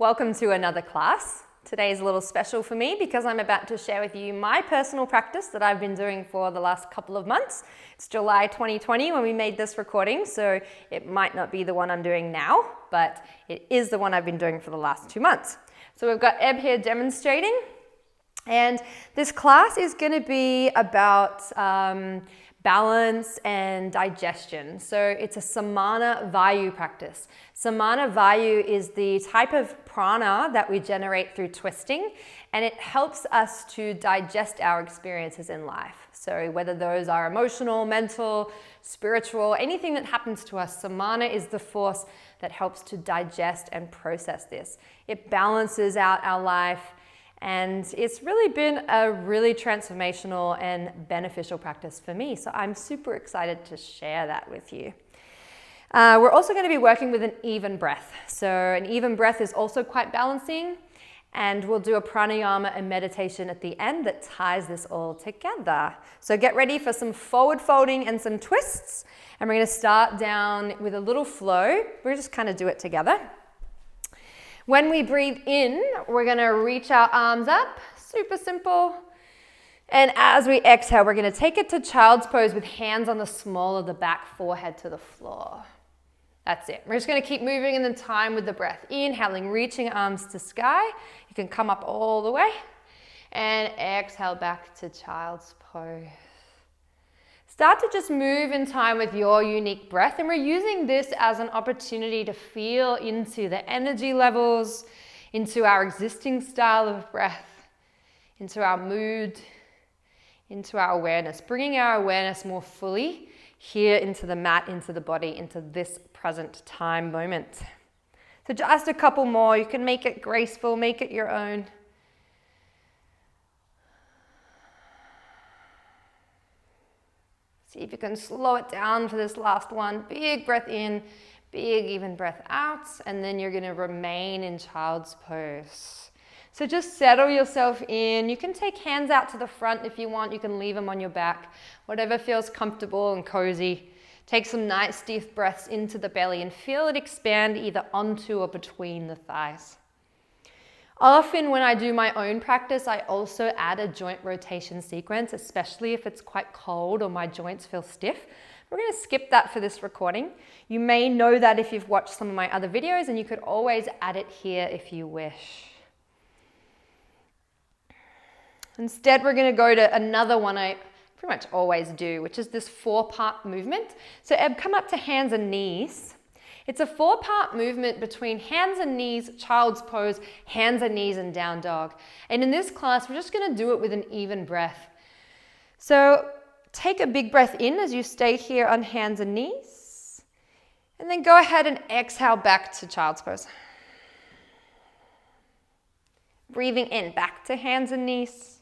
Welcome to another class. Today is a little special for me because I'm about to share with you my personal practice that I've been doing for the last couple of months. It's July 2020 when we made this recording, so it might not be the one I'm doing now, but it is the one I've been doing for the last 2 months. So we've got Eb here demonstrating, and this class is going to be about balance and digestion. So it's a Samana Vayu practice. Samana Vayu is the type of prana that we generate through twisting, and it helps us to digest our experiences in life. So whether those are emotional, mental, spiritual, anything that happens to us, Samana is the force that helps to digest and process this. It balances out our life, and it's really been a really transformational and beneficial practice for me. So I'm super excited to share that with you. We're also going to be working with an even breath. So an even breath is also quite balancing, and we'll do a pranayama and meditation at the end that ties this all together. So get ready for some forward folding and some twists. And we're going to start down with a little flow. We'll just kind of do it together. When we breathe in, we're going to reach our arms up, super simple. And as we exhale, we're going to take it to child's pose with hands on the small of the back, forehead to the floor. That's it. We're just going to keep moving in the time with the breath. Inhaling, reaching arms to sky. You can come up all the way. And exhale back to child's pose. Start to just move in time with your unique breath, and we're using this as an opportunity to feel into the energy levels, into our existing style of breath, into our mood, into our awareness, bringing our awareness more fully here into the mat, into the body, into this present time moment. So just a couple more. You can make it graceful, make it your own. See if you can slow it down for this last one. Big breath in, big even breath out, and then you're going to remain in child's pose. So just settle yourself in. You can take hands out to the front if you want. You can leave them on your back, whatever feels comfortable and cozy. Take some nice deep breaths into the belly and feel it expand either onto or between the thighs. Often when I do my own practice, I also add a joint rotation sequence, especially if it's quite cold or my joints feel stiff. We're going to skip that for this recording. You may know that if you've watched some of my other videos, and you could always add it here if you wish. Instead, we're going to go to another one I pretty much always do, which is this 4-part movement. So Eb, come up to hands and knees. It's a 4-part movement between hands and knees, child's pose, hands and knees, and down dog. And in this class, we're just going to do it with an even breath. So take a big breath in as you stay here on hands and knees. And then go ahead and exhale back to child's pose. Breathing in, back to hands and knees.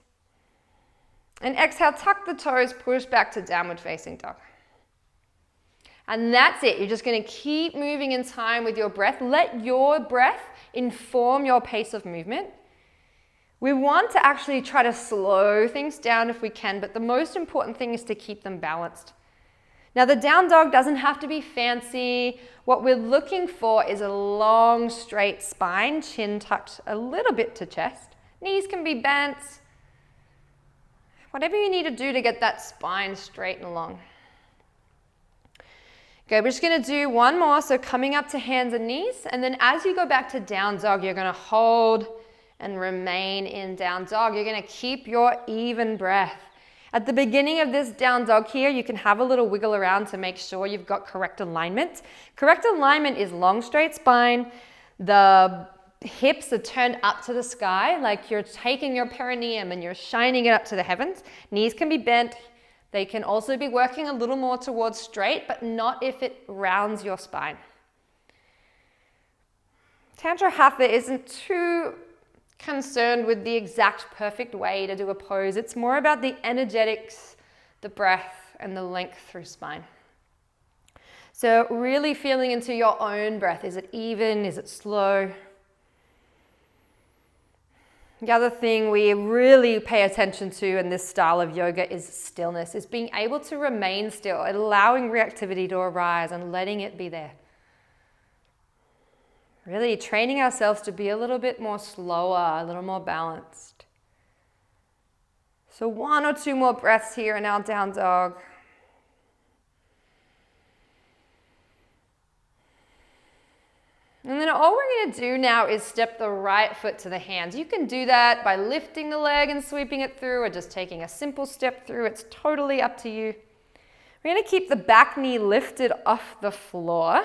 And exhale, tuck the toes, push back to downward facing dog. And that's it. You're just going to keep moving in time with your breath. Let your breath inform your pace of movement. We want to actually try to slow things down if we can, but the most important thing is to keep them balanced. Now, the down dog doesn't have to be fancy. What we're looking for is a long, straight spine, chin tucked a little bit to chest. Knees can be bent. Whatever you need to do to get that spine straight and long. Okay, we're just going to do one more. So coming up to hands and knees. And then as you go back to down dog, you're going to hold and remain in down dog. You're going to keep your even breath. At the beginning of this down dog here, you can have a little wiggle around to make sure you've got correct alignment. Correct alignment is long, straight spine. The hips are turned up to the sky, like you're taking your perineum and you're shining it up to the heavens. Knees can be bent. They can also be working a little more towards straight, but not if it rounds your spine. Tantra Hatha isn't too concerned with the exact perfect way to do a pose. It's more about the energetics, the breath, and the length through spine. So really feeling into your own breath. Is it even? Is it slow? The other thing we really pay attention to in this style of yoga is stillness, is being able to remain still, allowing reactivity to arise and letting it be there. Really training ourselves to be a little bit more slower, a little more balanced. So 1 or 2 more breaths here in our down dog. And then all we're going to do now is step the right foot to the hands. You can do that by lifting the leg and sweeping it through, or just taking a simple step through. It's totally up to you. We're going to keep the back knee lifted off the floor.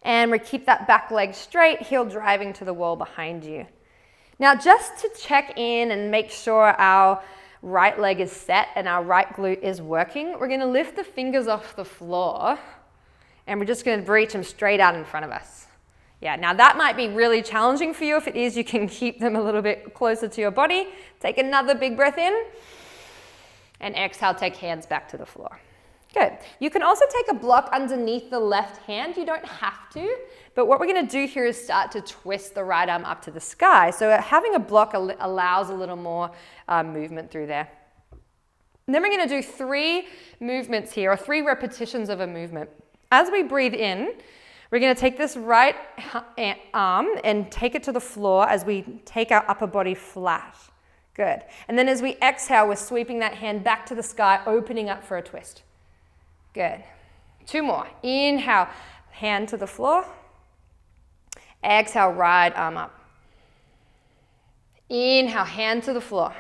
And we keep that back leg straight, heel driving to the wall behind you. Now, just to check in and make sure our right leg is set and our right glute is working, we're going to lift the fingers off the floor. And we're just going to reach them straight out in front of us. Yeah, now that might be really challenging for you. If it is, you can keep them a little bit closer to your body. Take another big breath in. And exhale, take hands back to the floor. Good. You can also take a block underneath the left hand. You don't have to. But what we're going to do here is start to twist the right arm up to the sky. So having a block allows a little more movement through there. And then we're going to do 3 movements here, or 3 repetitions of a movement. As we breathe in, we're going to take this right arm and take it to the floor as we take our upper body flat. Good. And then as we exhale, we're sweeping that hand back to the sky, opening up for a twist. Good. 2 more. Inhale, hand to the floor. Exhale, right arm up. Inhale, hand to the floor.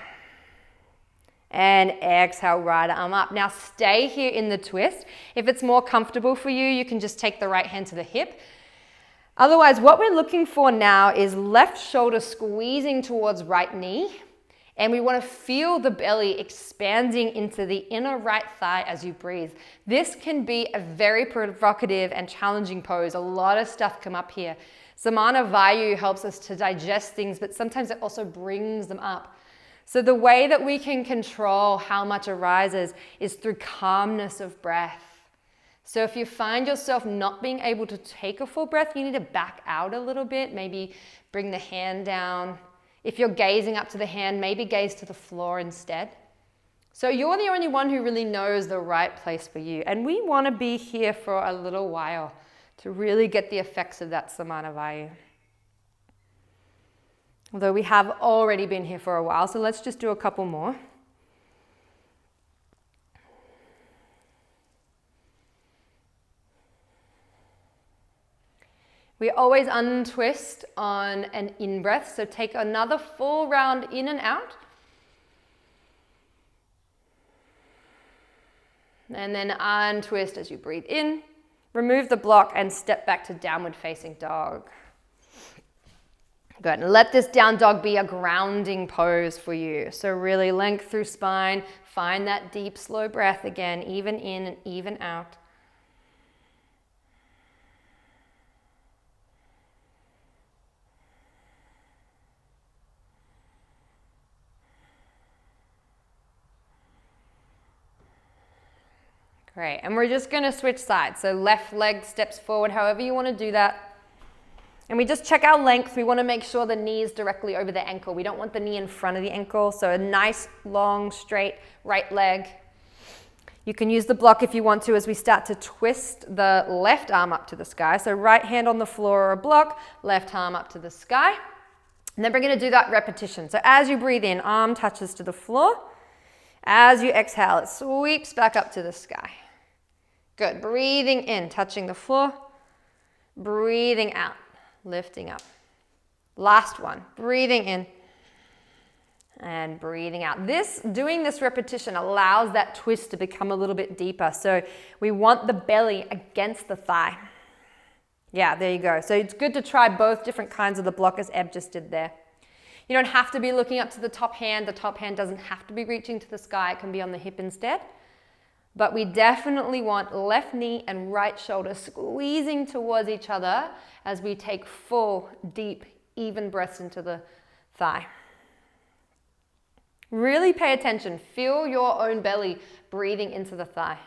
And exhale, right arm up. Now stay here in the twist. If it's more comfortable for you, you can just take the right hand to the hip. Otherwise, what we're looking for now is left shoulder squeezing towards right knee. And we want to feel the belly expanding into the inner right thigh as you breathe. This can be a very provocative and challenging pose. A lot of stuff come up here. Samana Vayu helps us to digest things, but sometimes it also brings them up. So the way that we can control how much arises is through calmness of breath. So if you find yourself not being able to take a full breath, you need to back out a little bit, maybe bring the hand down. If you're gazing up to the hand, maybe gaze to the floor instead. So you're the only one who really knows the right place for you. And we want to be here for a little while to really get the effects of that Samana Vayu. Although we have already been here for a while, so let's just do a couple more. We always untwist on an in-breath, so take another full round in and out. And then untwist as you breathe in. Remove the block and step back to downward facing dog. Good, and let this down dog be a grounding pose for you. So really length through spine, find that deep, slow breath again, even in and even out. Great, and we're just gonna switch sides. So left leg steps forward, however you wanna do that. And we just check our length. We want to make sure the knee is directly over the ankle. We don't want the knee in front of the ankle. So a nice, long, straight right leg. You can use the block if you want to as we start to twist the left arm up to the sky. So right hand on the floor or a block, left arm up to the sky. And then we're going to do that repetition. So as you breathe in, arm touches to the floor. As you exhale, it sweeps back up to the sky. Good. Breathing in, touching the floor. Breathing out. Lifting up. Last one, breathing in and breathing out. Doing this repetition allows that twist to become a little bit deeper. So we want the belly against the thigh. Yeah, there you go. So it's good to try both different kinds of the block as Eb just did there. You don't have to be looking up to the top hand. The top hand doesn't have to be reaching to the sky. It can be on the hip instead. But we definitely want left knee and right shoulder squeezing towards each other as we take full, deep, even breaths into the thigh. Really pay attention. Feel your own belly breathing into the thigh.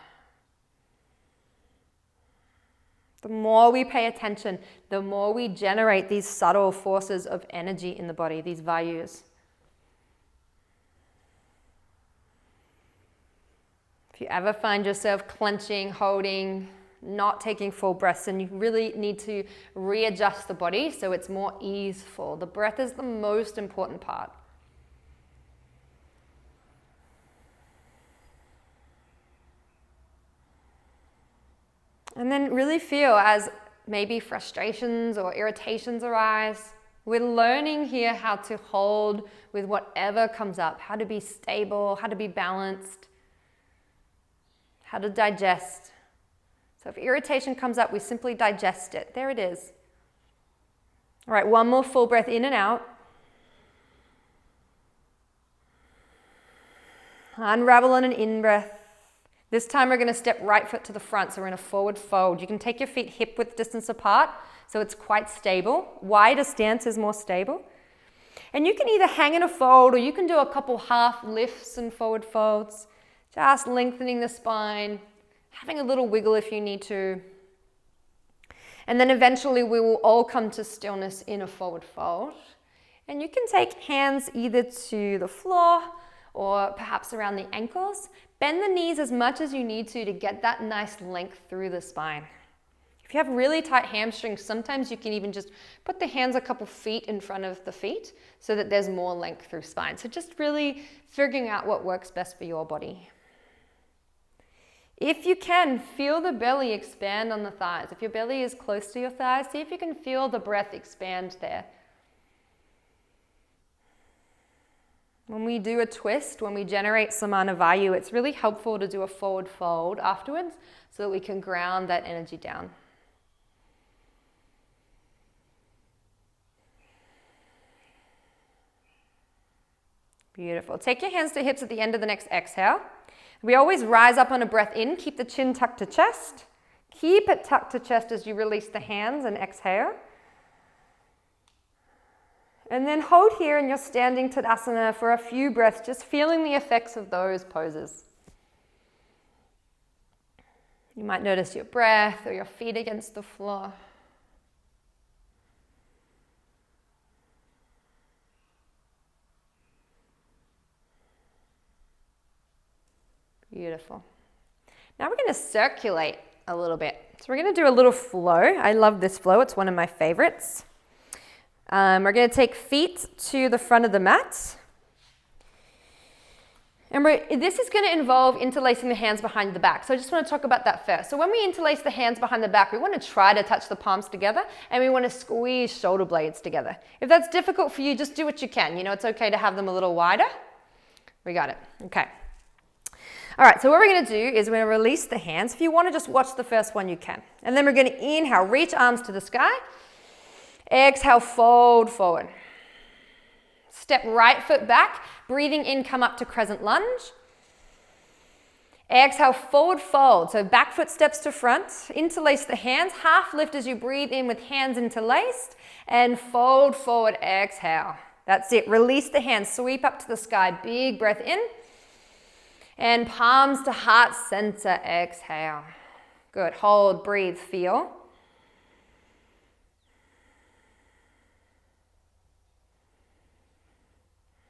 The more we pay attention, the more we generate these subtle forces of energy in the body, these vayus. If you ever find yourself clenching, holding, not taking full breaths, and you really need to readjust the body so it's more easeful. The breath is the most important part. And then really feel as maybe frustrations or irritations arise. We're learning here how to hold with whatever comes up, how to be stable, how to be balanced, how to digest. So if irritation comes up, we simply digest it. There it is. All right, one more full breath in and out. Unravel on an in-breath. This time we're going to step right foot to the front, so we're in a forward fold. You can take your feet hip-width distance apart, so it's quite stable. Wider stance is more stable. And you can either hang in a fold, or you can do a couple half lifts and forward folds, just lengthening the spine, having a little wiggle if you need to. And then eventually we will all come to stillness in a forward fold. And you can take hands either to the floor or perhaps around the ankles. Bend the knees as much as you need to get that nice length through the spine. If you have really tight hamstrings, sometimes you can even just put the hands a couple feet in front of the feet so that there's more length through spine. So just really figuring out what works best for your body. If you can, feel the belly expand on the thighs. If your belly is close to your thighs, see if you can feel the breath expand there. When we do a twist, when we generate Samana Vayu, it's really helpful to do a forward fold afterwards so that we can ground that energy down. Beautiful. Take your hands to hips at the end of the next exhale. We always rise up on a breath in, keep the chin tucked to chest. Keep it tucked to chest as you release the hands and exhale. And then hold here in your standing Tadasana for a few breaths, just feeling the effects of those poses. You might notice your breath or your feet against the floor. Beautiful. Now we're going to circulate a little bit. So we're going to do a little flow. I love this flow. It's one of my favorites. We're going to take feet to the front of the mat. And this is going to involve interlacing the hands behind the back. So I just want to talk about that first. So when we interlace the hands behind the back, we want to try to touch the palms together, and we want to squeeze shoulder blades together. If that's difficult for you, just do what you can. You know, it's okay to have them a little wider. We got it. Okay. All right, so what we're going to do is we're going to release the hands. If you want to just watch the first one, you can. And then we're going to inhale, reach arms to the sky. Exhale, fold forward. Step right foot back, breathing in, come up to crescent lunge. Exhale, forward fold. So back foot steps to front, interlace the hands, half lift as you breathe in with hands interlaced, and fold forward, exhale. That's it, release the hands, sweep up to the sky, big breath in, and palms to heart center, exhale. Good, hold, breathe, feel.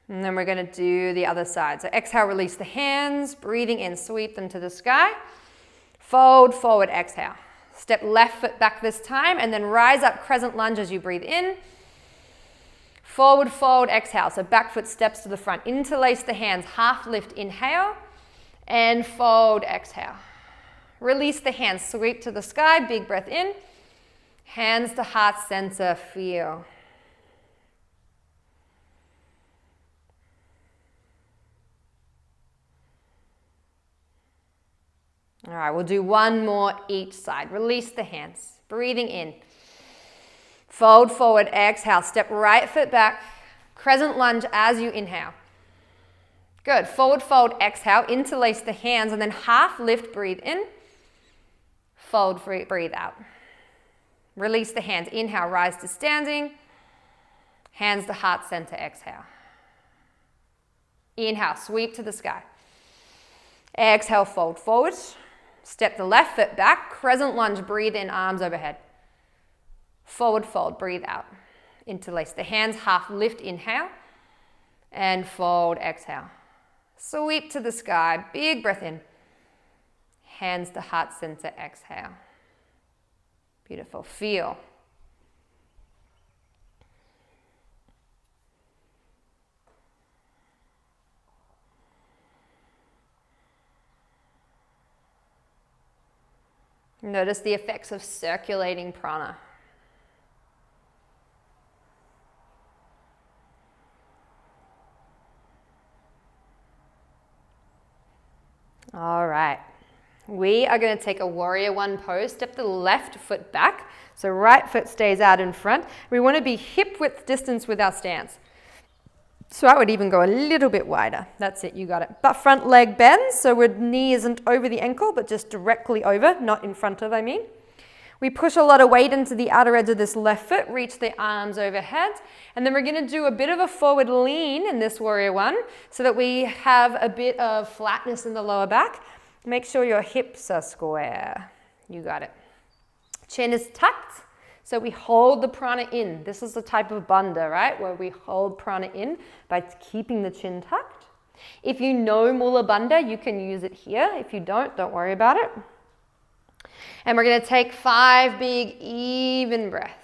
And then we're going to do the other side. So exhale, release the hands, breathing in, sweep them to the sky. Fold forward, exhale. Step left foot back this time, and then rise up, crescent lunge as you breathe in. Forward fold, exhale. So back foot steps to the front. Interlace the hands, half lift, inhale, and fold, exhale. Release the hands, sweep to the sky, big breath in. Hands to heart center, feel. All right, we'll do one more each side. Release the hands, breathing in. Fold forward, exhale. Step right foot back, crescent lunge as you inhale. Good, forward fold, exhale, interlace the hands, and then half lift, breathe in. Fold, breathe out. Release the hands, inhale, rise to standing. Hands to heart center, exhale. Inhale, sweep to the sky. Exhale, fold forward. Step the left foot back, crescent lunge, breathe in, arms overhead. Forward fold, breathe out. Interlace the hands, half lift, inhale, and fold, exhale. Sweep to the sky, big breath in. Hands to heart center, exhale. Beautiful. Feel. Notice the effects of circulating prana. All right. We are going to take a warrior one pose. Step the left foot back. So right foot stays out in front. We want to be hip width distance with our stance. So I would even go a little bit wider. That's it, you got it. But front leg bends, so our knee isn't over the ankle, but just directly over, not in front of, I mean. We push a lot of weight into the outer edge of this left foot, reach the arms overhead, and then we're going to do a bit of a forward lean in this warrior one so that we have a bit of flatness in the lower back. Make sure your hips are square. You got it. Chin is tucked. So we hold the prana in. This is the type of bandha, right? Where we hold prana in by keeping the chin tucked. If you know Mula Bandha, you can use it here. If you don't worry about it. And we're going to take 5 big, even breaths.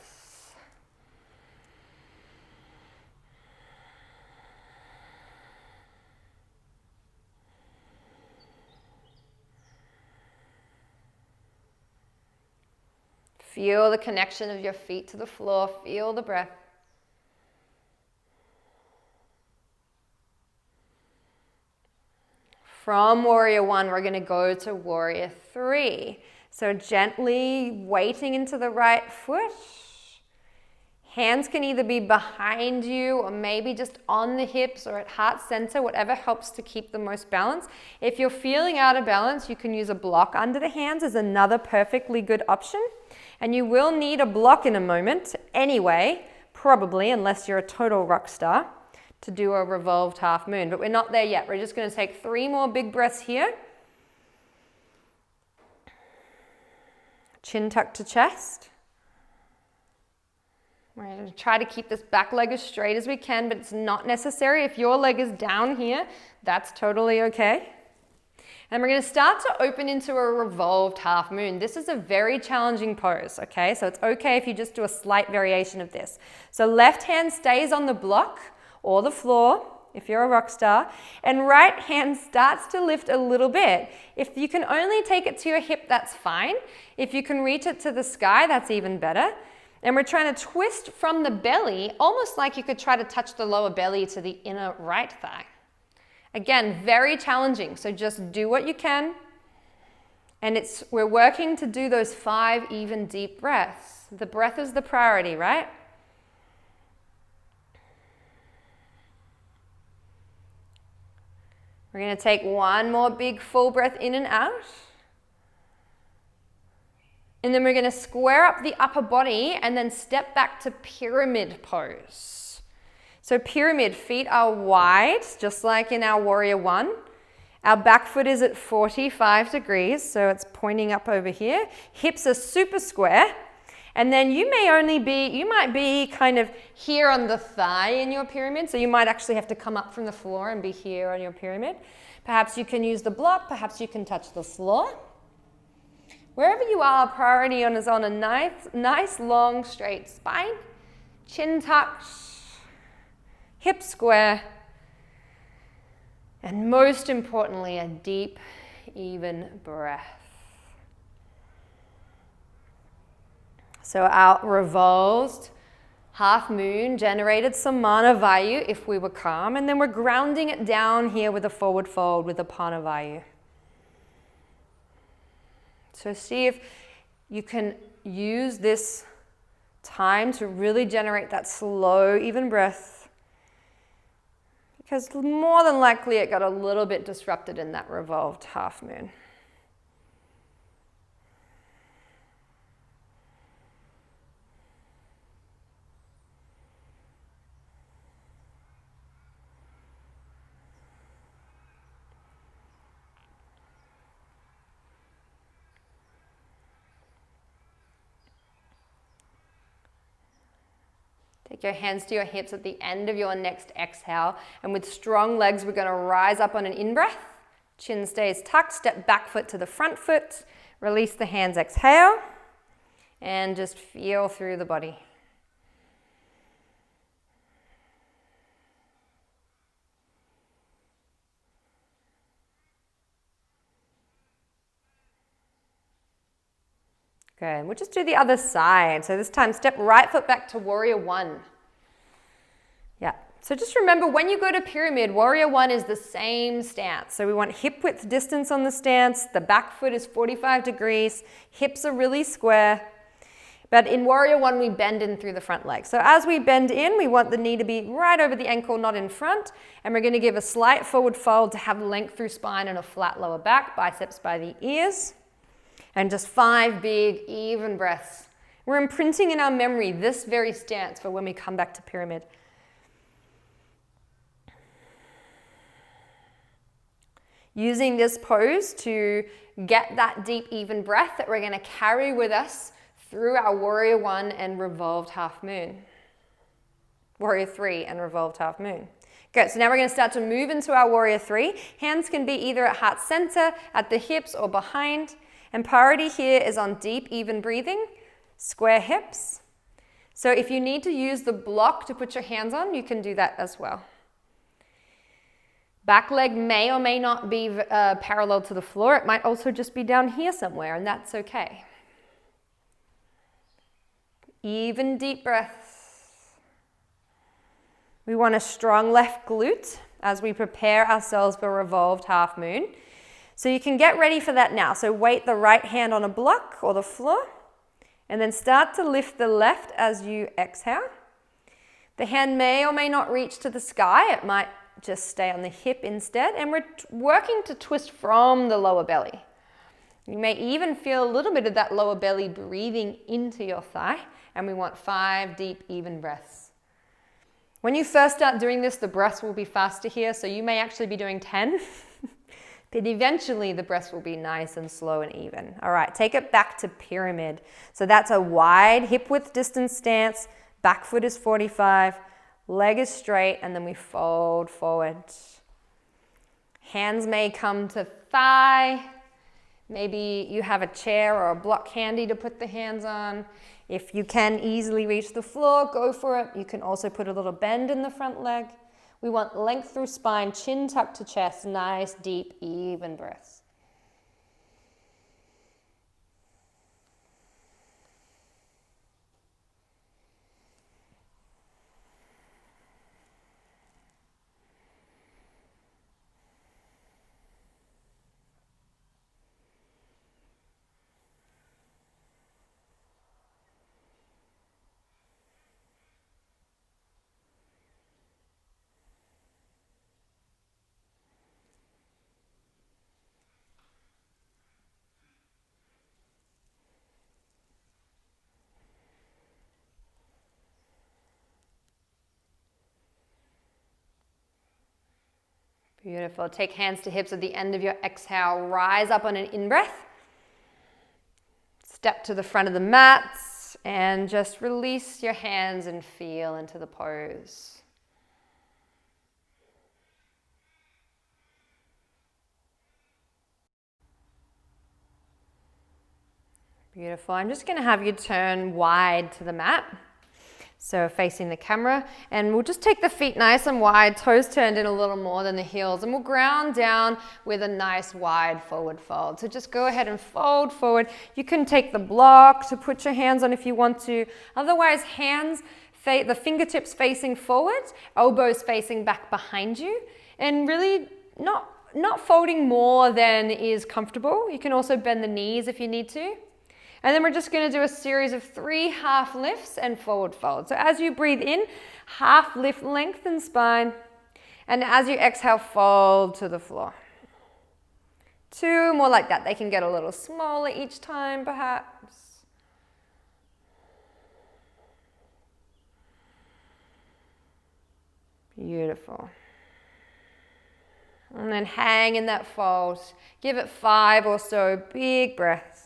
Feel the connection of your feet to the floor. Feel the breath. From warrior one, we're going to go to warrior three. So gently weighting into the right foot. Hands can either be behind you or maybe just on the hips or at heart center, whatever helps to keep the most balance. If you're feeling out of balance, you can use a block under the hands as another perfectly good option. And you will need a block in a moment anyway, probably, unless you're a total rock star, to do a revolved half moon. But we're not there yet. We're just going to take 3 more big breaths here. Chin tucked to chest. We're going to try to keep this back leg as straight as we can, but it's not necessary. If your leg is down here, that's totally okay. And we're going to start to open into a revolved half moon. This is a very challenging pose, okay? So it's okay if you just do a slight variation of this. So left hand stays on the block or the floor, if you're a rock star, and right hand starts to lift a little bit. If you can only take it to your hip, that's fine. If you can reach it to the sky, that's even better. And we're trying to twist from the belly, almost like you could try to touch the lower belly to the inner right thigh. Again, very challenging, so just do what you can. And we're working to do those 5 even deep breaths. The breath is the priority, right? We're going to take 1 more big full breath in and out. And then we're going to square up the upper body and then step back to pyramid pose. So pyramid, feet are wide, just like in our warrior one. Our back foot is at 45 degrees, so it's pointing up over here. Hips are super square. And then you might be kind of here on the thigh in your pyramid, so you might actually have to come up from the floor and be here on your pyramid. Perhaps you can use the block, perhaps you can touch the floor. Wherever you are, priority is on a nice long straight spine, chin tucked, hip square, and most importantly, a deep, even breath. So our revolved half moon generated Samana Vayu if we were calm, and then we're grounding it down here with a forward fold with apana Vayu. So see if you can use this time to really generate that slow, even breath. Because more than likely it got a little bit disrupted in that revolved half moon. Take your hands to your hips at the end of your next exhale. And with strong legs, we're going to rise up on an in-breath. Chin stays tucked. Step back foot to the front foot. Release the hands, exhale. and just feel through the body. Good, and we'll just do the other side. So this time, step right foot back to warrior one. Yeah, so just remember when you go to pyramid, warrior one is the same stance. So we want hip width distance on the stance, the back foot is 45 degrees, hips are really square. But in warrior one, we bend in through the front leg. So as we bend in, we want the knee to be right over the ankle, not in front. And we're gonna give a slight forward fold to have length through spine and a flat lower back, biceps by the ears. And just 5 big, even breaths. We're imprinting in our memory this very stance for when we come back to pyramid. Using this pose to get that deep, even breath that we're going to carry with us through our warrior one and revolved half moon. Warrior three and revolved half moon. Good, so now we're going to start to move into our warrior three. Hands can be either at heart center, at the hips, or behind. And priority here is on deep, even breathing, square hips. So if you need to use the block to put your hands on, you can do that as well. Back leg may or may not be parallel to the floor. It might also just be down here somewhere, and that's okay. Even deep breaths. We want a strong left glute as we prepare ourselves for revolved half moon. So you can get ready for that now. So weight the right hand on a block or the floor, and then start to lift the left as you exhale. The hand may or may not reach to the sky. It might just stay on the hip instead. And we're working to twist from the lower belly. You may even feel a little bit of that lower belly breathing into your thigh. And we want 5 deep, even breaths. When you first start doing this, the breaths will be faster here. So you may actually be doing 10. But eventually the breaths will be nice and slow and even. All right, take it back to pyramid. So that's a wide hip width distance stance. Back foot is 45. Leg is straight, and then we fold forward. Hands may come to thigh. Maybe you have a chair or a block handy to put the hands on. If you can easily reach the floor, go for it. You can also put a little bend in the front leg. We want length through spine, chin tucked to chest, nice, deep, even breaths. Beautiful. Take hands to hips at the end of your exhale. Rise up on an in-breath. Step to the front of the mats and just release your hands and feel into the pose. Beautiful. I'm just going to have you turn wide to the mat. So facing the camera, and we'll just take the feet nice and wide, toes turned in a little more than the heels, and we'll ground down with a nice wide forward fold. So just go ahead and fold forward. You can take the block to put your hands on if you want to. Otherwise, hands, the fingertips facing forward, elbows facing back behind you, and really not folding more than is comfortable. You can also bend the knees if you need to. And then we're just going to do a series of 3 half lifts and forward fold. So as you breathe in, half lift, lengthen spine. And as you exhale, fold to the floor. 2 more like that. They can get a little smaller each time, perhaps. Beautiful. And then hang in that fold. Give it 5 or so big breaths.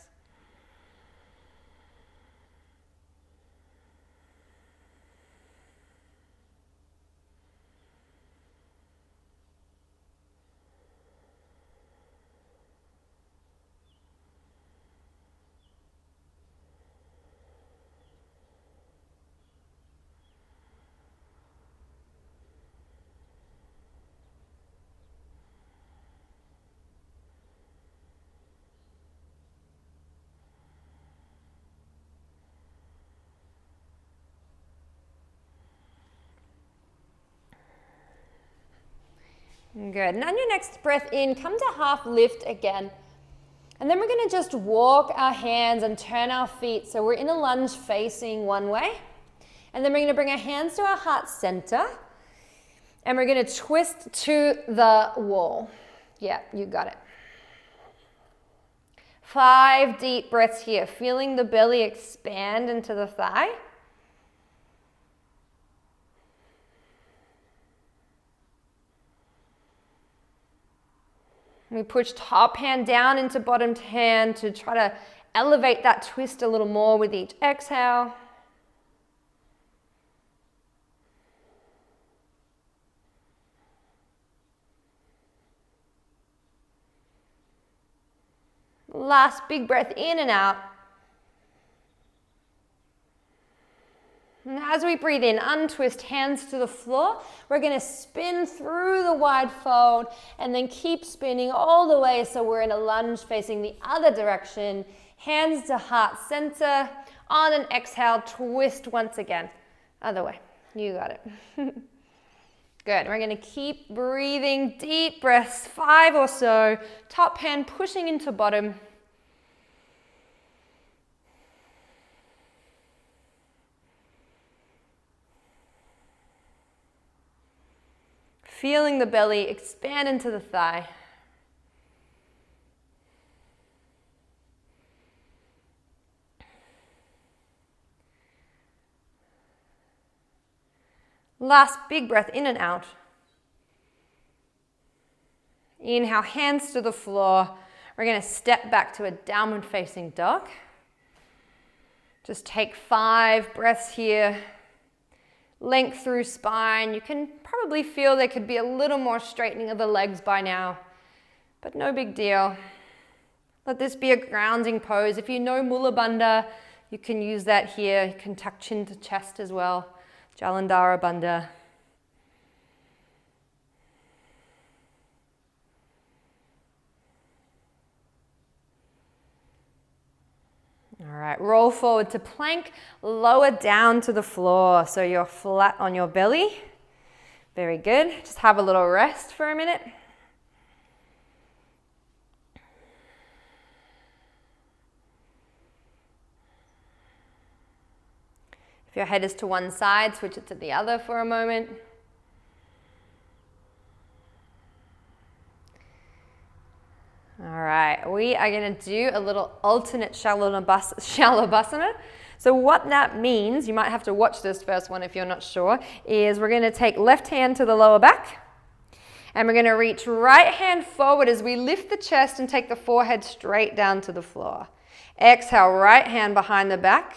Good. And on your next breath in, come to half lift again. And then we're going to just walk our hands and turn our feet. So we're in a lunge facing one way. And then we're going to bring our hands to our heart center. And we're going to twist to the wall. Yeah, you got it. 5 deep breaths here, feeling the belly expand into the thigh. We push top hand down into bottom hand to try to elevate that twist a little more with each exhale. Last big breath in and out. And as we breathe in, untwist, hands to the floor. We're going to spin through the wide fold and then keep spinning all the way so we're in a lunge facing the other direction. Hands to heart center. On an exhale, twist once again. Other way. You got it. Good. We're going to keep breathing, deep breaths, 5 or so. Top hand pushing into bottom. Feeling the belly expand into the thigh. Last big breath in and out. Inhale, hands to the floor. We're going to step back to a downward facing dog. Just take 5 breaths here. Length through spine. You can probably feel there could be a little more straightening of the legs by now, but no big deal. Let this be a grounding pose. If you know Mula Bandha, you can use that here. You can tuck chin to chest as well. Jalandhara Bandha. All right, roll forward to plank, lower down to the floor so you're flat on your belly. Very good. Just have a little rest for a minute. If your head is to one side, switch it to the other for a moment. All right, we are going to do a little alternate Shalabhasana. So what that means, you might have to watch this first one if you're not sure, is we're going to take left hand to the lower back, and we're going to reach right hand forward as we lift the chest and take the forehead straight down to the floor. Exhale, right hand behind the back,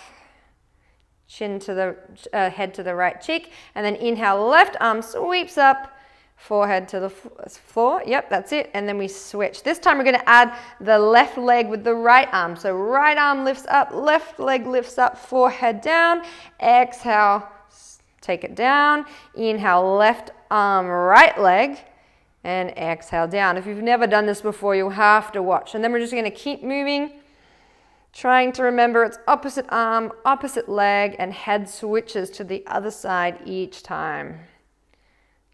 chin to the head to the right cheek, and then inhale, left arm sweeps up, forehead to the floor. Yep, that's it. And then we switch. This time we're going to add the left leg with the right arm. So right arm lifts up, left leg lifts up, forehead down. Exhale, take it down. Inhale, left arm, right leg. And exhale down. If you've never done this before, you'll have to watch. And then we're just going to keep moving, trying to remember it's opposite arm, opposite leg, and head switches to the other side each time.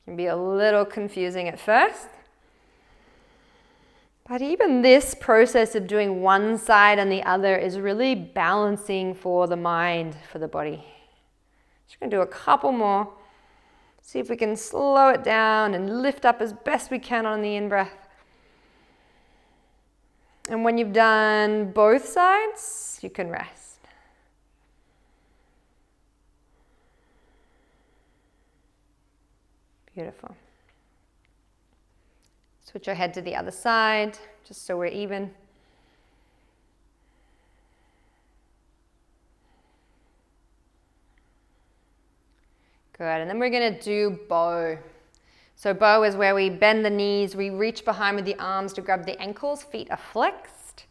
Can be a little confusing at first. But even this process of doing one side and the other is really balancing for the mind, for the body. Just going to do a couple more. See if we can slow it down and lift up as best we can on the in-breath. And when you've done both sides, you can rest. Beautiful. Switch your head to the other side, just so we're even. Good, and then we're going to do bow. So bow is where we bend the knees, we reach behind with the arms to grab the ankles, feet are flexed.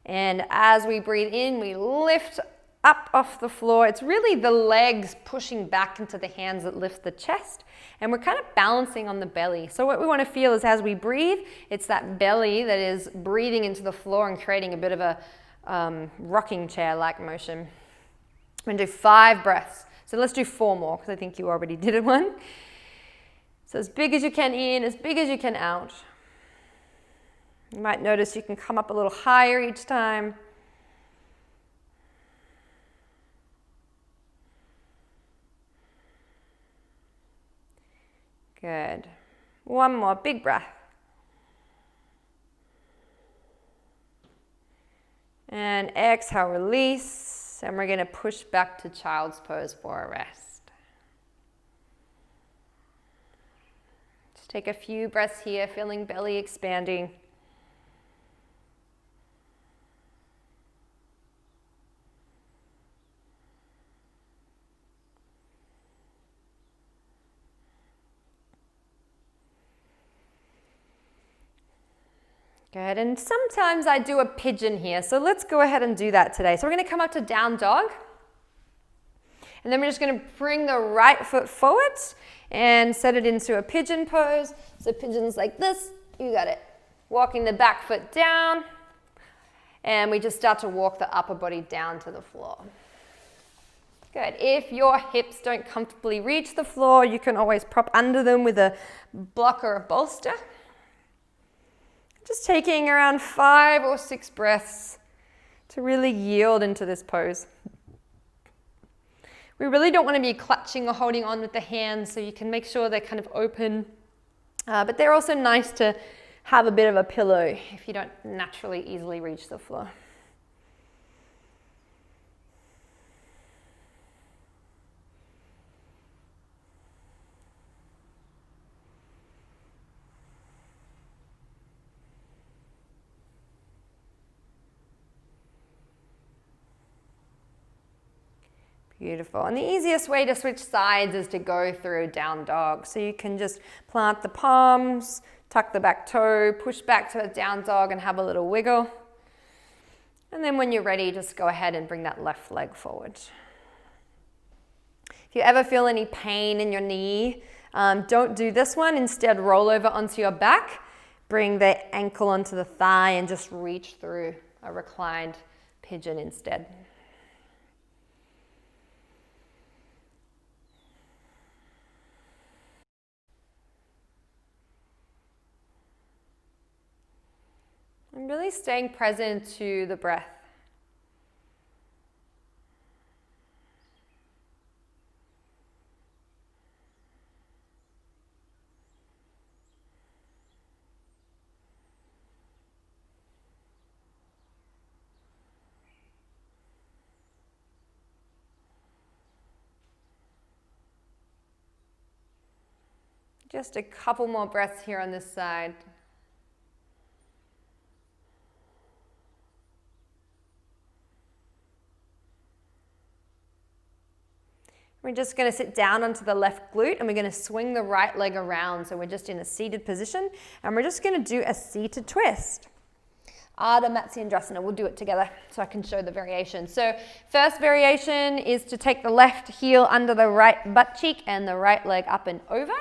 And as we breathe in, we lift up off the floor. It's really the legs pushing back into the hands that lift the chest. And we're kind of balancing on the belly. So what we want to feel is as we breathe, it's that belly that is breathing into the floor and creating a bit of a rocking chair-like motion. We're going to do 5 breaths. So let's do 4 more because I think you already did one. So as big as you can in, as big as you can out. You might notice you can come up a little higher each time. Good. One more big breath. And exhale, release. And we're going to push back to child's pose for a rest. Just take a few breaths here, feeling belly expanding. Good, and sometimes I do a pigeon here, so let's go ahead and do that today. So we're going to come up to down dog, and then we're just going to bring the right foot forward and set it into a pigeon pose. So pigeon's like this, you got it. Walking the back foot down, and we just start to walk the upper body down to the floor. Good, if your hips don't comfortably reach the floor, you can always prop under them with a block or a bolster. Just taking around 5 or 6 breaths to really yield into this pose. We really don't want to be clutching or holding on with the hands, so you can make sure they're kind of open. But they're also nice to have a bit of a pillow if you don't naturally easily reach the floor. Beautiful. And the easiest way to switch sides is to go through down dog. So you can just plant the palms, tuck the back toe, push back to a down dog and have a little wiggle. And then when you're ready, just go ahead and bring that left leg forward. If you ever feel any pain in your knee, don't do this one. Instead, roll over onto your back, bring the ankle onto the thigh and just reach through a reclined pigeon instead. And really staying present to the breath. Just a couple more breaths here on this side. We're just going to sit down onto the left glute and we're going to swing the right leg around. So we're just in a seated position and we're just going to do a seated twist. Ardha Matsyendrasana, we'll do it together so I can show the variation. So first variation is to take the left heel under the right butt cheek and the right leg up and over.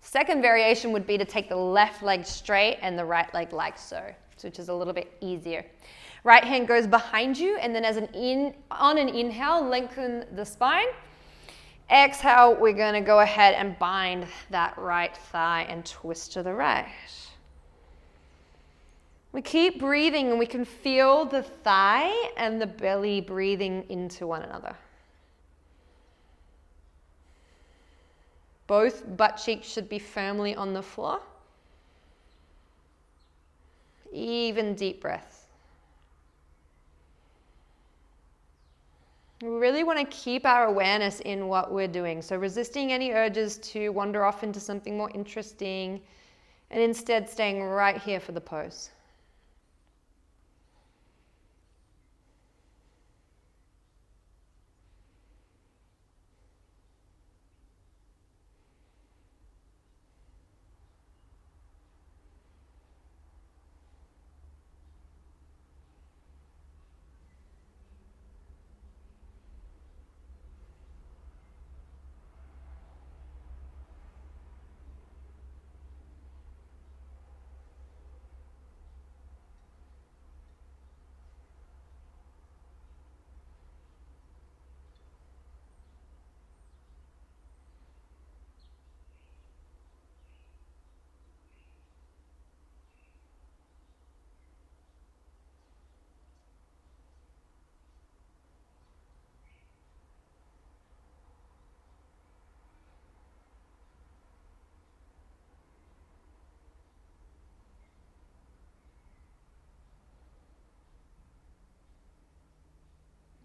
Second variation would be to take the left leg straight and the right leg like so, which is a little bit easier. Right hand goes behind you and then on an inhale, lengthen the spine. Exhale, we're going to go ahead and bind that right thigh and twist to the right. We keep breathing and we can feel the thigh and the belly breathing into one another. Both butt cheeks should be firmly on the floor. Even deep breaths. We really want to keep our awareness in what we're doing. So resisting any urges to wander off into something more interesting and instead staying right here for the pose.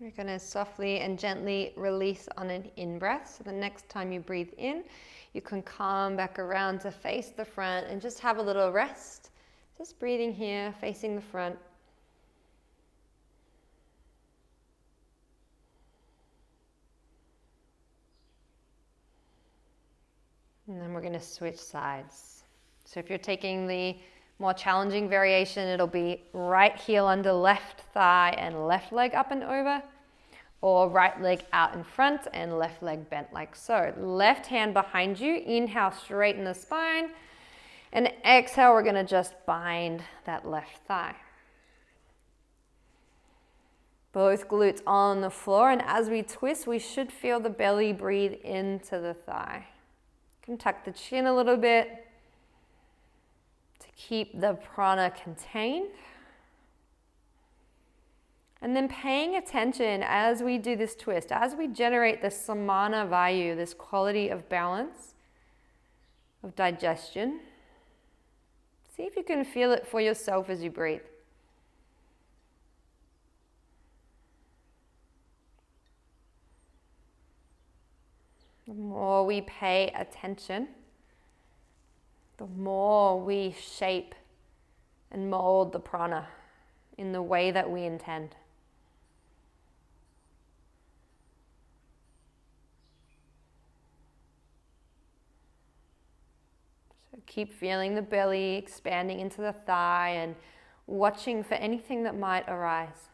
We're going to softly and gently release on an in-breath. So the next time you breathe in, you can come back around to face the front and just have a little rest. Just breathing here, facing the front. And then we're going to switch sides. So if you're taking the more challenging variation, it'll be right heel under left thigh and left leg up and over, or right leg out in front and left leg bent like so. Left hand behind you, inhale, straighten the spine, and exhale, we're going to just bind that left thigh. Both glutes on the floor, and as we twist, we should feel the belly breathe into the thigh. You can tuck the chin a little bit to keep the prana contained. And then paying attention as we do this twist, as we generate the Samana Vayu, this quality of balance, of digestion. See if you can feel it for yourself as you breathe. The more we pay attention, the more we shape and mold the prana in the way that we intend. So keep feeling the belly expanding into the thigh and watching for anything that might arise.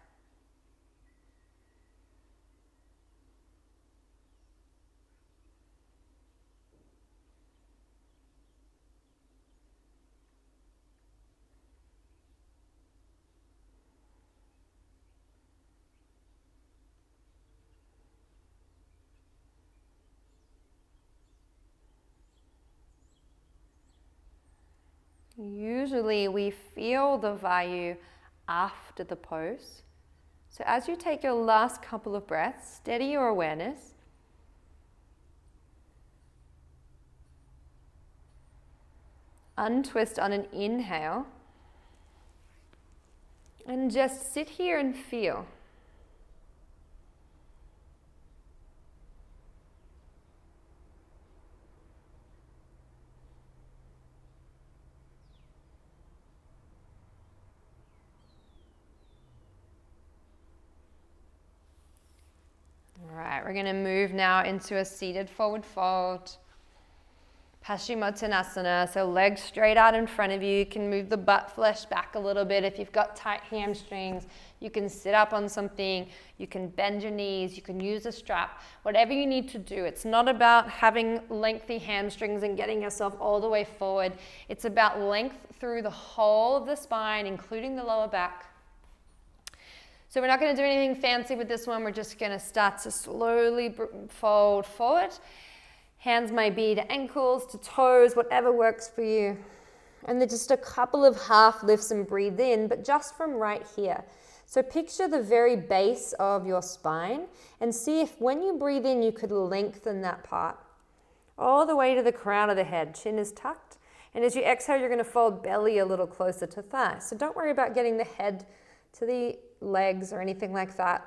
Usually we feel the Vayu after the pose. So as you take your last couple of breaths, steady your awareness. Untwist on an inhale. And just sit here and feel. All right, we're going to move now into a seated forward fold. Paschimottanasana, so legs straight out in front of you. You can move the butt flesh back a little bit. If you've got tight hamstrings, you can sit up on something. You can bend your knees. You can use a strap. Whatever you need to do. It's not about having lengthy hamstrings and getting yourself all the way forward. It's about length through the whole of the spine, including the lower back. So we're not going to do anything fancy with this one. We're just going to start to slowly fold forward. Hands may be to ankles, to toes, whatever works for you. And then just a couple of half lifts and breathe in, but just from right here. So picture the very base of your spine and see if when you breathe in, you could lengthen that part all the way to the crown of the head. Chin is tucked. And as you exhale, you're going to fold belly a little closer to thigh. So don't worry about getting the head to the legs or anything like that.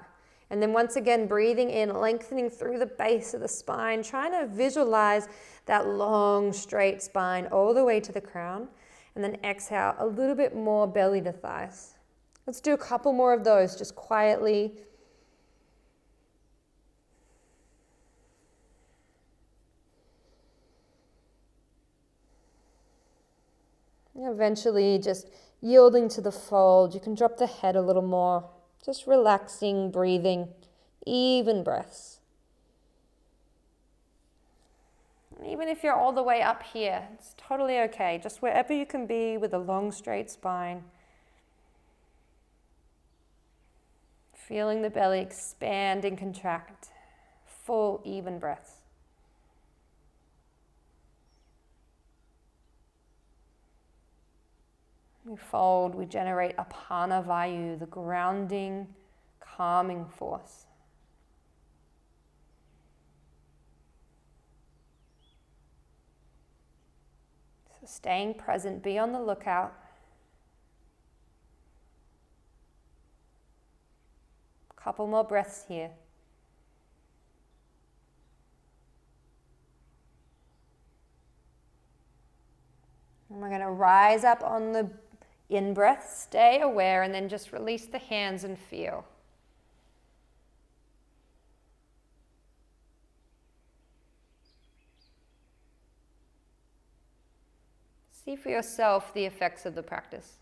And then once again, breathing in, lengthening through the base of the spine, trying to visualize that long, straight spine all the way to the crown. And then exhale, a little bit more belly to thighs. Let's do a couple more of those, just quietly. And eventually, just yielding to the fold. You can drop the head a little more. Just relaxing, breathing, even breaths. And even if you're all the way up here, it's totally okay. Just wherever you can be with a long, straight spine. Feeling the belly expand and contract. Full, even breaths. We fold, we generate apana vayu, the grounding, calming force. So staying present, be on the lookout. Couple more breaths here. And we're going to rise up on the in-breath, stay aware, and then just release the hands and feel. See for yourself the effects of the practice.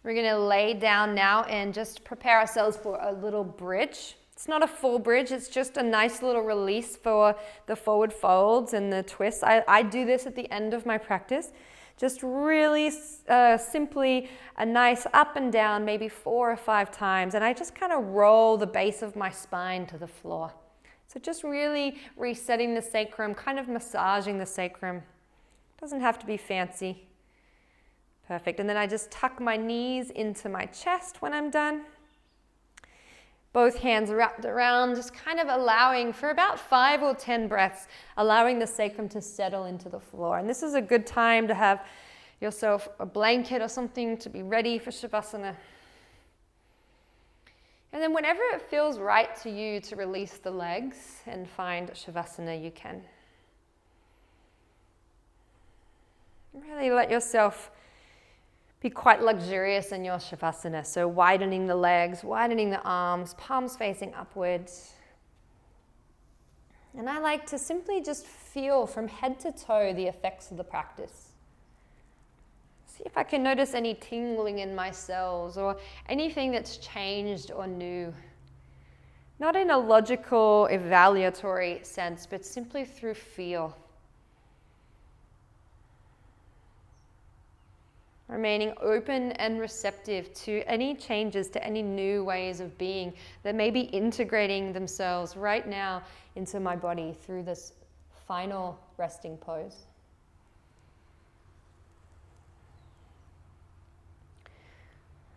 We're going to lay down now and just prepare ourselves for a little bridge. It's not a full bridge, it's just a nice little release for the forward folds and the twists. I do this at the end of my practice. Just really simply a nice up and down, maybe 4 or 5 times. And I just kind of roll the base of my spine to the floor. So just really resetting the sacrum, kind of massaging the sacrum. Doesn't have to be fancy. Perfect. And then I just tuck my knees into my chest when I'm done. Both hands wrapped around, just kind of allowing for about 5 or 10 breaths, allowing the sacrum to settle into the floor. And this is a good time to have yourself a blanket or something to be ready for Shavasana. And then whenever it feels right to you to release the legs and find Shavasana, you can. Really let yourself be quite luxurious in your Shavasana. So widening the legs, widening the arms, palms facing upwards. And I like to simply just feel from head to toe the effects of the practice. See if I can notice any tingling in my cells or anything that's changed or new. Not in a logical, evaluatory sense, but simply through feel. Remaining open and receptive to any changes, to any new ways of being that may be integrating themselves right now into my body through this final resting pose.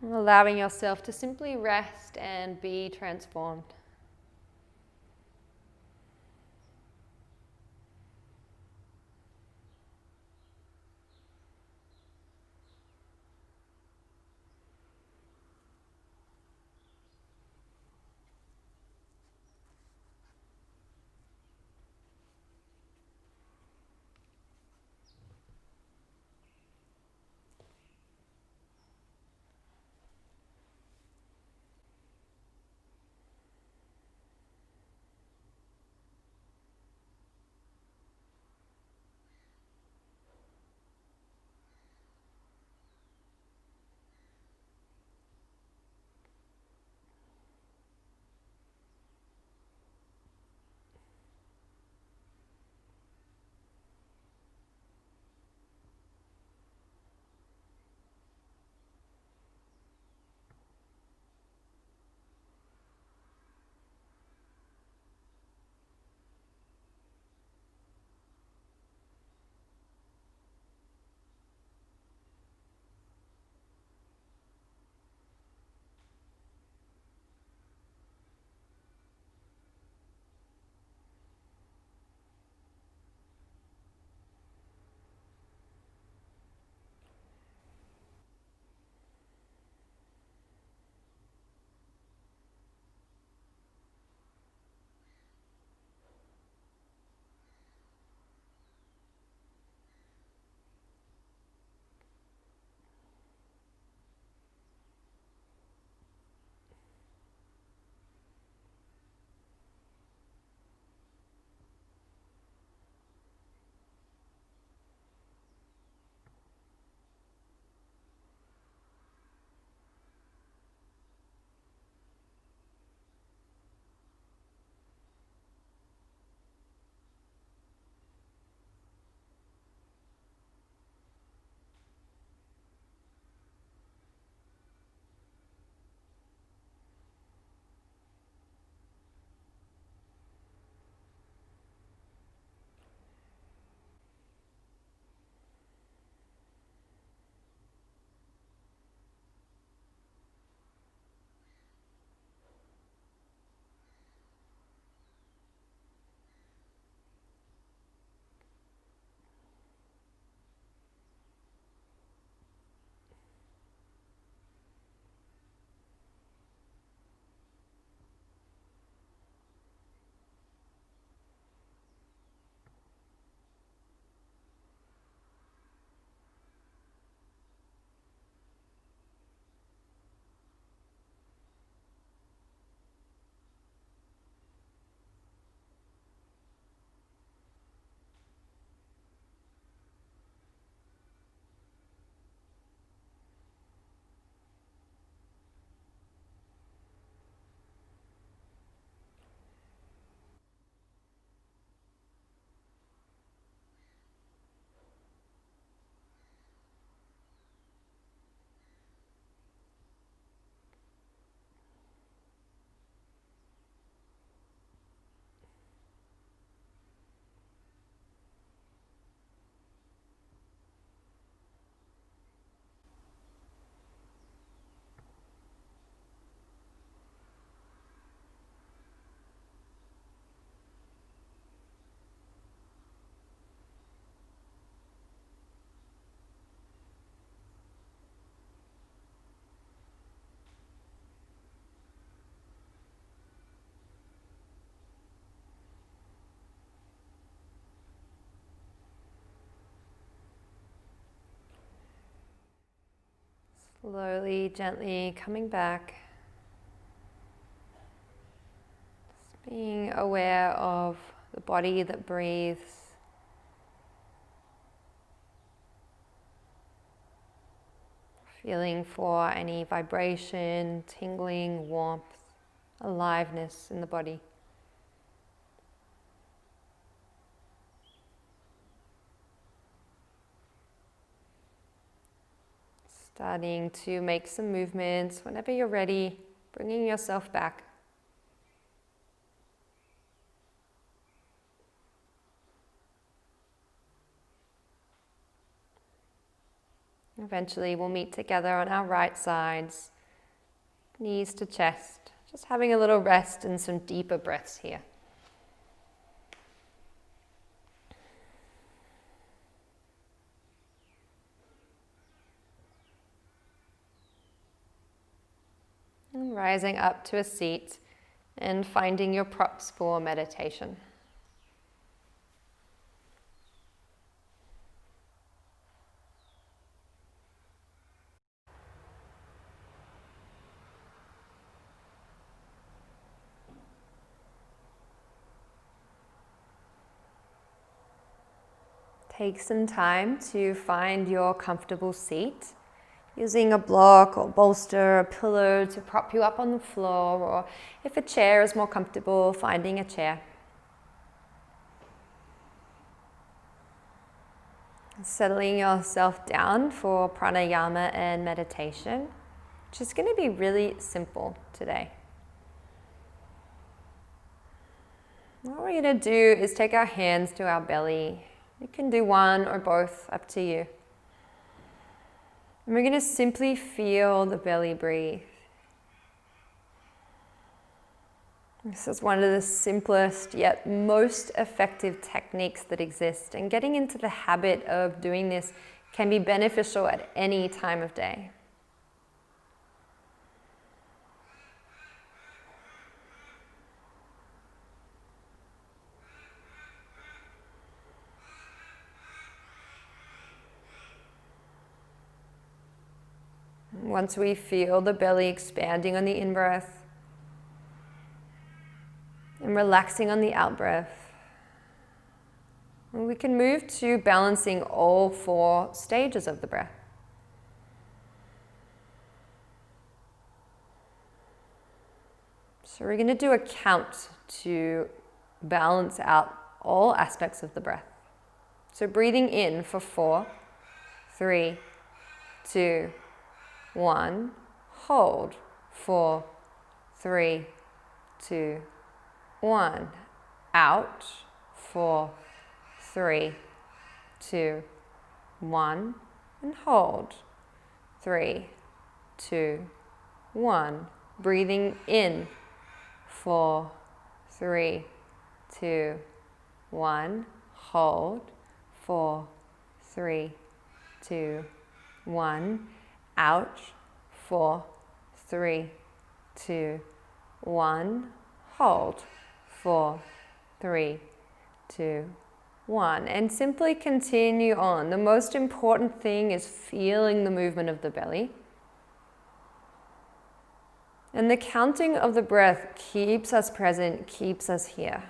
Allowing yourself to simply rest and be transformed. Slowly, gently coming back. Just being aware of the body that breathes. Feeling for any vibration, tingling, warmth, aliveness in the body. Starting to make some movements whenever you're ready, bringing yourself back. Eventually we'll meet together on our right sides, knees to chest, just having a little rest and some deeper breaths here. And rising up to a seat and finding your props for meditation. Take some time to find your comfortable seat, using a block or bolster, a pillow to prop you up on the floor, or if a chair is more comfortable, finding a chair. Settling yourself down for pranayama and meditation, which is going to be really simple today. What we're going to do is take our hands to our belly. You can do one or both, up to you. And we're going to simply feel the belly breathe. This is one of the simplest yet most effective techniques that exist, and getting into the habit of doing this can be beneficial at any time of day. Once we feel the belly expanding on the in-breath and relaxing on the out-breath, we can move to balancing all 4 stages of the breath. So we're going to do a count to balance out all aspects of the breath. So breathing in for 4, 3, 2, 1, hold, 4, 3, 2, 1, out, 4, 3, 2, 1, and hold, 3, 2, 1. Breathing in, 4, 3, 2, 1, hold, 4, 3, 2, 1. Out, 4, 3, 2, 1. Hold, 4, 3, 2, 1. And simply continue on. The most important thing is feeling the movement of the belly. And the counting of the breath keeps us present, keeps us here.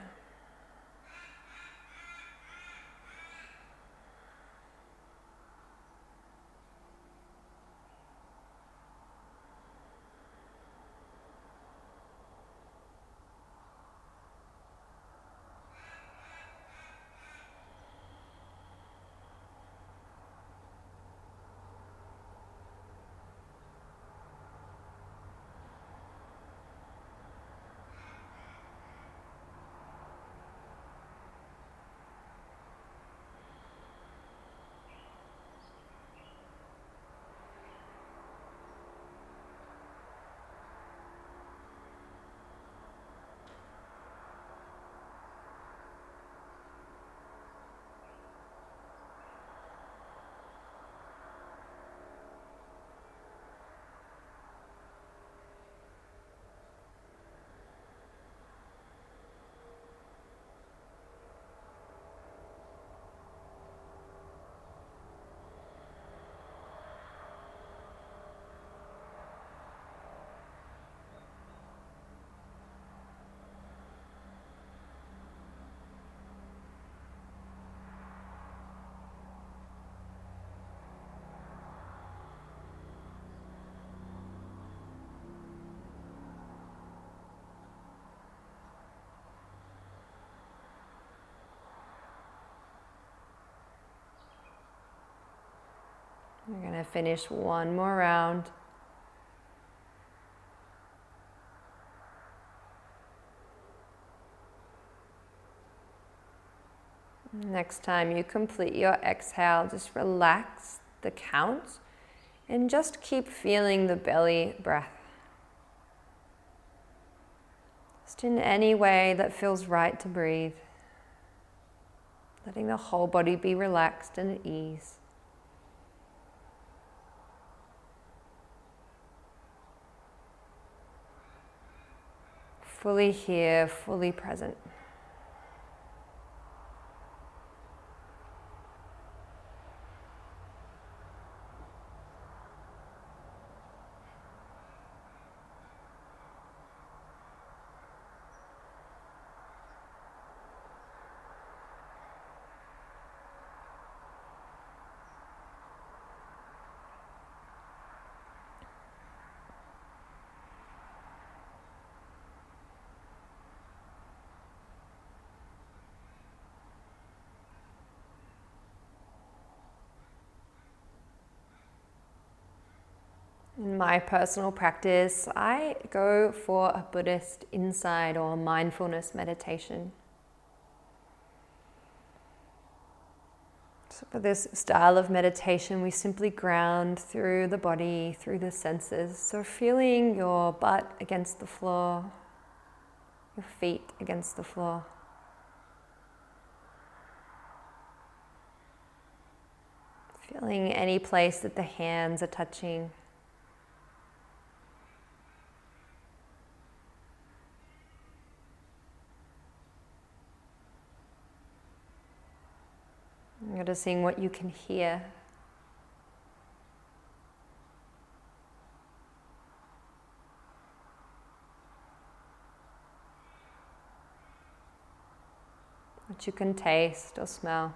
We're going to finish one more round. Next time you complete your exhale, just relax the count and just keep feeling the belly breath. Just in any way that feels right to breathe. Letting the whole body be relaxed and at ease. Fully here, fully present. In my personal practice, I go for a Buddhist insight or mindfulness meditation. So for this style of meditation, we simply ground through the body, through the senses. So feeling your butt against the floor, your feet against the floor. Feeling any place that the hands are touching. Noticing what you can hear. What you can taste or smell.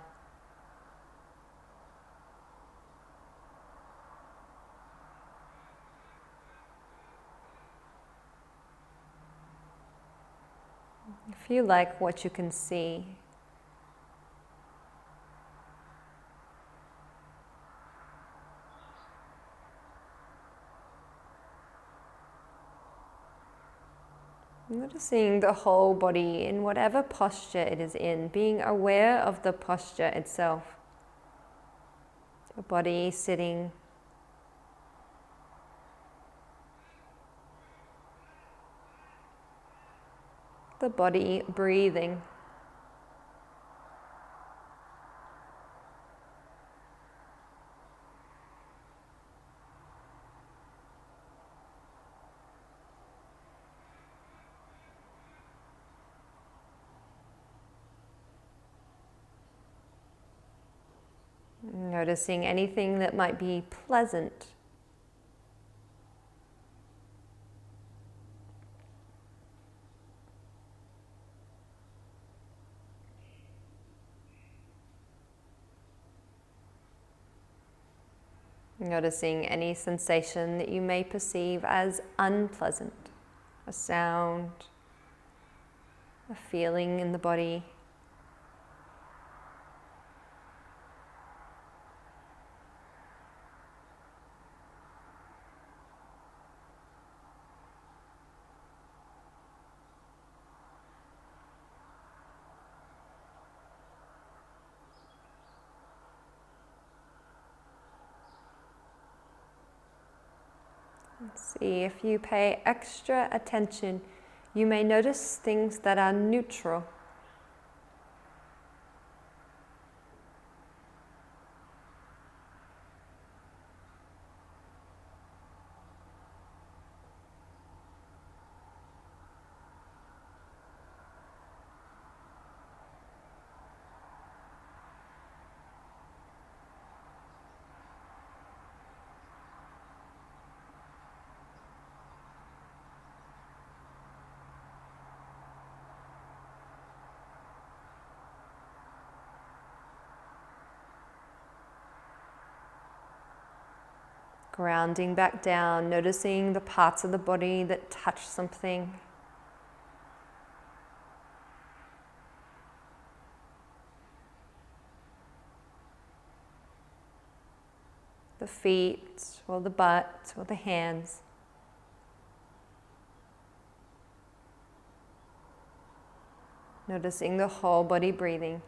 If you like what you can see. Noticing the whole body in whatever posture it is in, being aware of the posture itself. The body sitting, the body breathing. Noticing anything that might be pleasant. Noticing any sensation that you may perceive as unpleasant. A sound, a feeling in the body. See, if you pay extra attention, you may notice things that are neutral. Grounding back down, noticing the parts of the body that touch something. the feet or the butt or the hands. Noticing the whole body breathing.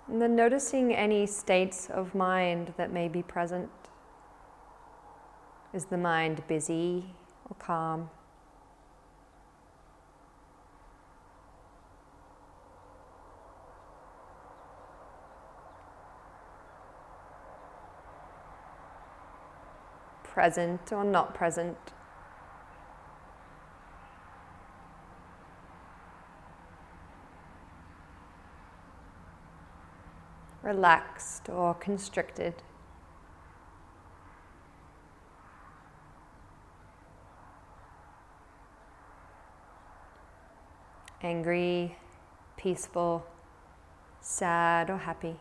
And then noticing any states of mind that may be present. Is the mind busy or calm? Present or not present? Relaxed or constricted? Angry, peaceful, sad or happy?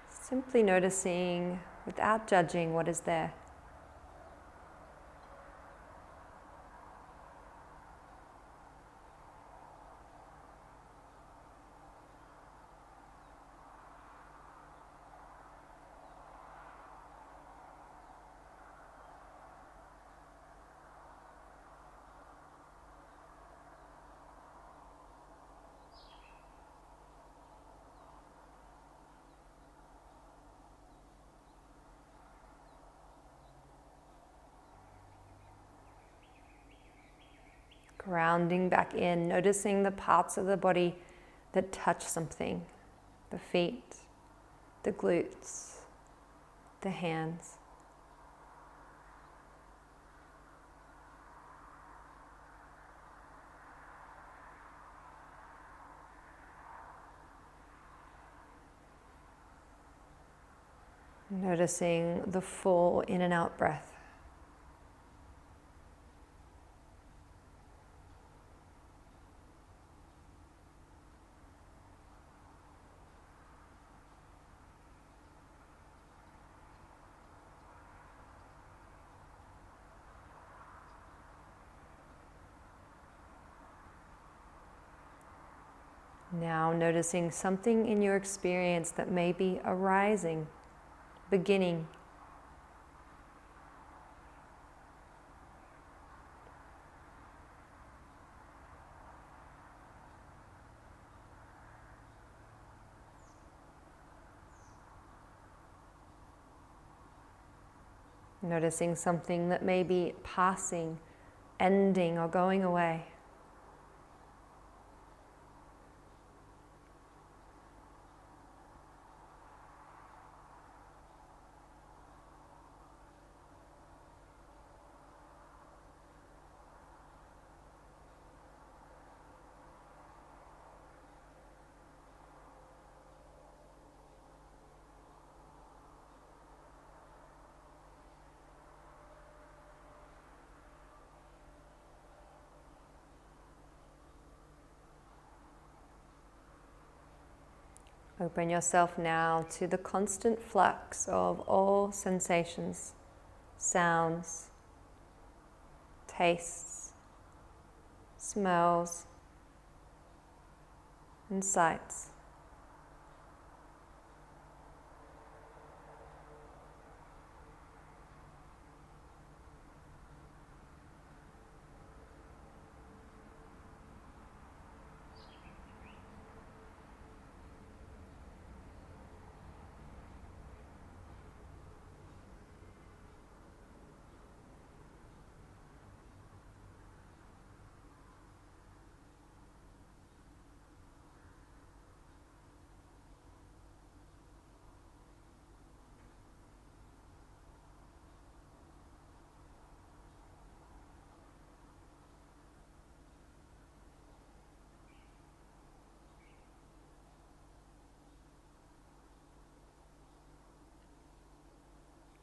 Simply noticing without judging what is there. Grounding back in, noticing the parts of the body that touch something. The feet, the glutes, the hands. Noticing the full in and out breath. Now noticing something in your experience that may be arising, beginning. Noticing something that may be passing, ending, or going away. Open yourself now to the constant flux of all sensations, sounds, tastes, smells, and sights.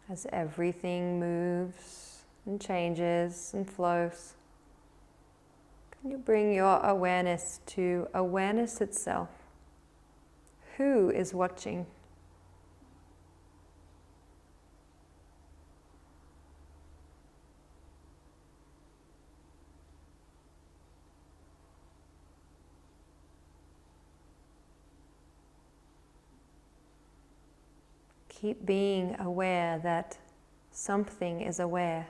As everything moves and changes and flows, You bring your awareness to awareness itself. Who is watching? Keep being aware that something is aware.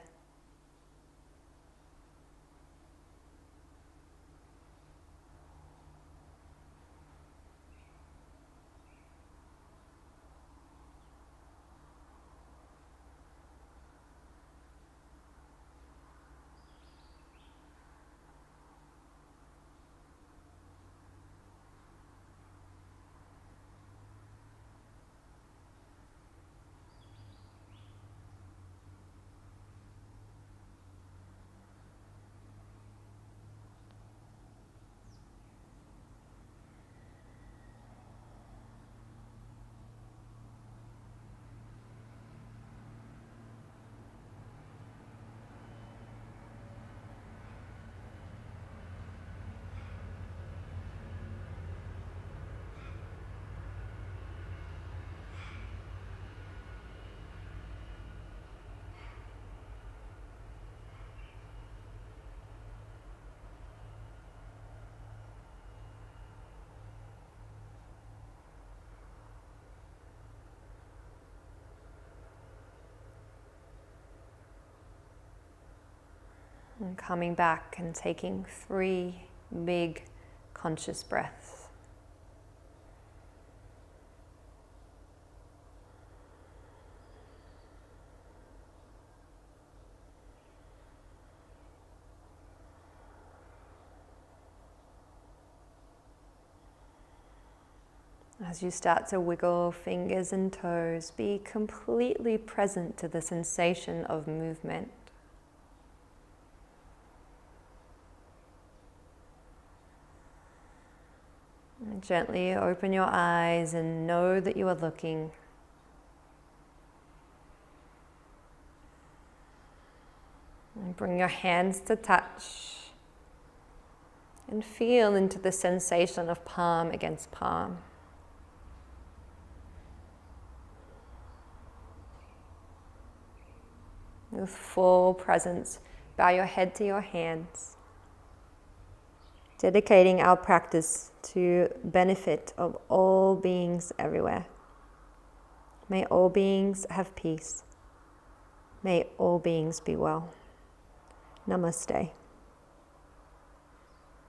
And coming back and taking 3 big conscious breaths. As you start to wiggle fingers and toes, be completely present to the sensation of movement. And gently open your eyes and know that you are looking. And bring your hands to touch. And feel into the sensation of palm against palm. With full presence, bow your head to your hands. Dedicating our practice to benefit of all beings everywhere. May all beings have peace. May all beings be well. Namaste.